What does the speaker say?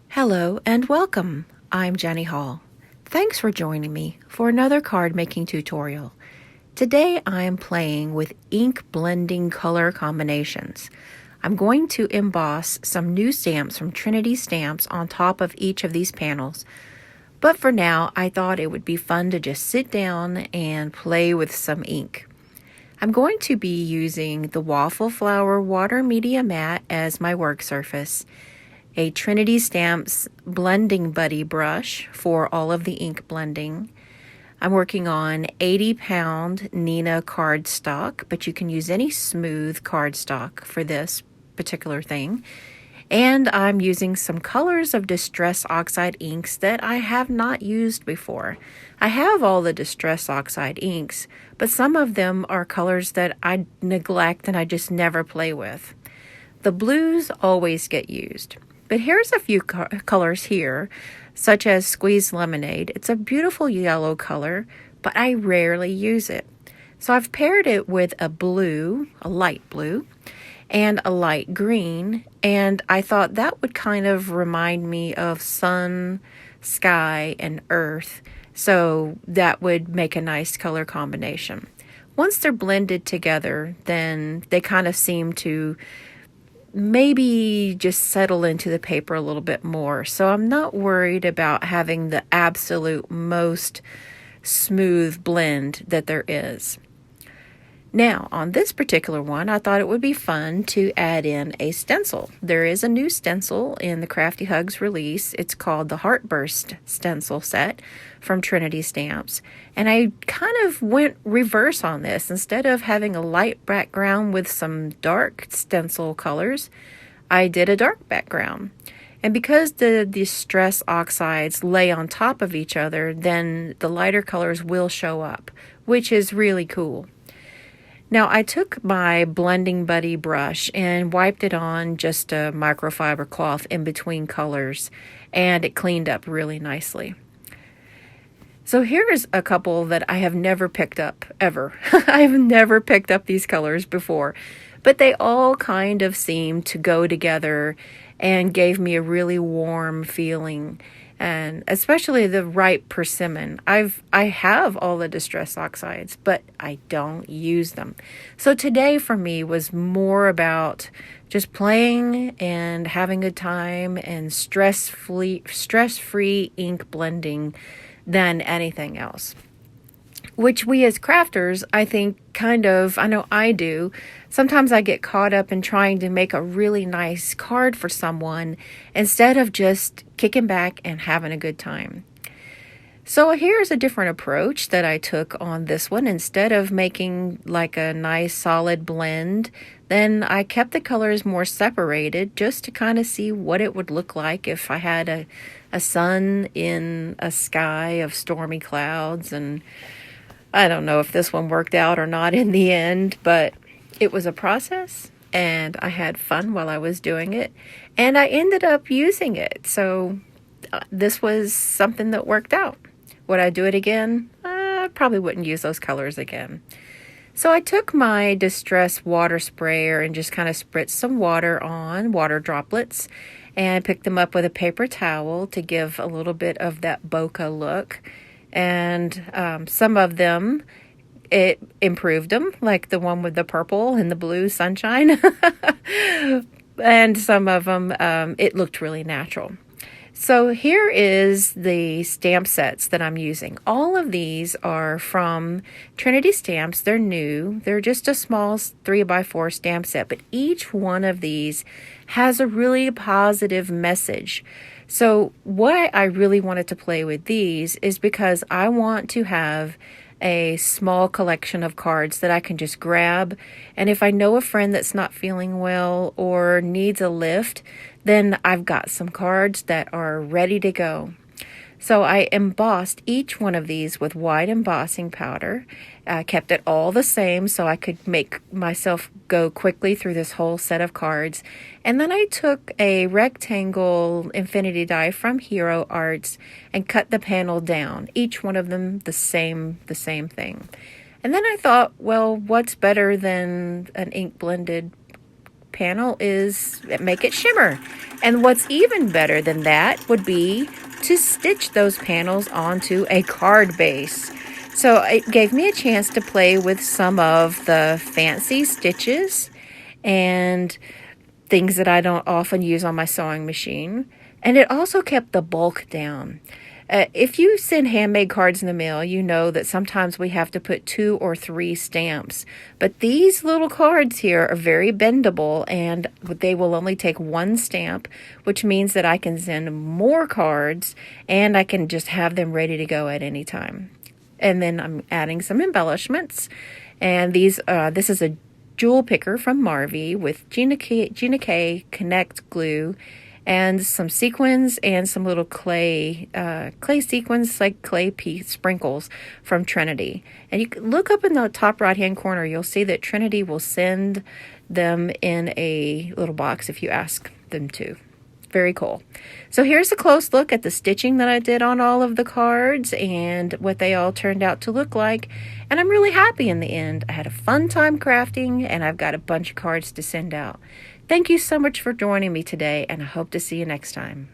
Hello and welcome. I'm Jenny Hall. Thanks for joining me for another card making tutorial. Today I am playing with ink blending color combinations. I'm going to emboss some new stamps from Trinity Stamps on top of each of these panels. But for now, I thought it would be fun to just sit down and play with some ink. I'm going to be using the Waffle Flower Water Media Mat as my work surface, a Trinity Stamps Blending Buddy brush for all of the ink blending. I'm working on 80-pound Nina cardstock, but you can use any smooth cardstock for this particular thing. And I'm using some colors of Distress Oxide inks that I have not used before. I have all the Distress Oxide inks, but some of them are colors that I neglect and I just never play with. The blues always get used. But here's a few colors here, such as Squeezed Lemonade. It's a beautiful yellow color, but I rarely use it. So I've paired it with a blue, a light blue, and a light green, and I thought that would kind of remind me of sun, sky, and earth, so that would make a nice color combination. Once they're blended together, then they kind of seem to maybe just settle into the paper a little bit more, so I'm not worried about having the absolute most smooth blend that there is. Now, on this particular one, I thought it would be fun to add in a stencil. There is a new stencil in the Crafty Hugs release. It's called the Heartburst stencil set from Trinity Stamps. And I kind of went reverse on this. Instead of having a light background with some dark stencil colors, I did a dark background. And because the Distress Oxides lay on top of each other, then the lighter colors will show up, which is really cool. Now, I took my Blending Buddy brush and wiped it on just a microfiber cloth in between colors, and it cleaned up really nicely. So here's a couple that I have never picked up, ever. I've never picked up these colors before, but they all kind of seemed to go together and gave me a really warm feeling. And especially the ripe persimmon. I have all the Distress Oxides, but I don't use them. So today for me was more about just playing and having a time and stress-free ink blending than anything else. Which we as crafters, I think I know I do. Sometimes I get caught up in trying to make a really nice card for someone instead of just kicking back and having a good time. So here's a different approach that I took on this one. Instead of making like a nice solid blend, then I kept the colors more separated just to kind of see what it would look like if I had a sun in a sky of stormy clouds. And I don't know if this one worked out or not in the end, but it was a process and I had fun while I was doing it and I ended up using it. So this was something that worked out. Would I do it again? I probably wouldn't use those colors again. So I took my Distress water sprayer and just kind of spritzed some water on, water droplets, and picked them up with a paper towel to give a little bit of that bokeh look. And some of them, it improved them, like the one with the purple and the blue sunshine. And some of them, it looked really natural. So here is the stamp sets that I'm using. All of these are from Trinity Stamps. They're new. They're just a small 3x4 stamp set, but each one of these has a really positive message. So why I really wanted to play with these is because I want to have a small collection of cards that I can just grab. And if I know a friend that's not feeling well or needs a lift, then I've got some cards that are ready to go. So I embossed each one of these with white embossing powder. I kept it all the same so I could make myself go quickly through this whole set of cards. And then I took a rectangle infinity die from Hero Arts and cut the panel down, each one of them the same thing. And then I thought, well, what's better than an ink blended panel is make it shimmer. And what's even better than that would be to stitch those panels onto a card base. So it gave me a chance to play with some of the fancy stitches and things that I don't often use on my sewing machine. And it also kept the bulk down. If you send handmade cards in the mail, you know that sometimes we have to put 2 or 3 stamps. But these little cards here are very bendable, and they will only take 1 stamp, which means that I can send more cards, and I can just have them ready to go at any time. And then I'm adding some embellishments. And this is a jewel picker from Marvy with Gina K Connect glue, and some sequins and some little clay sequins, like clay sprinkles from Trinity. And you can look up in the top right hand corner, you'll see that Trinity will send them in a little box if you ask them to. Very cool. So here's a close look at the stitching that I did on all of the cards and what they all turned out to look like. And I'm really happy in the end. I had a fun time crafting, and I've got a bunch of cards to send out. Thank you so much for joining me today, and I hope to see you next time.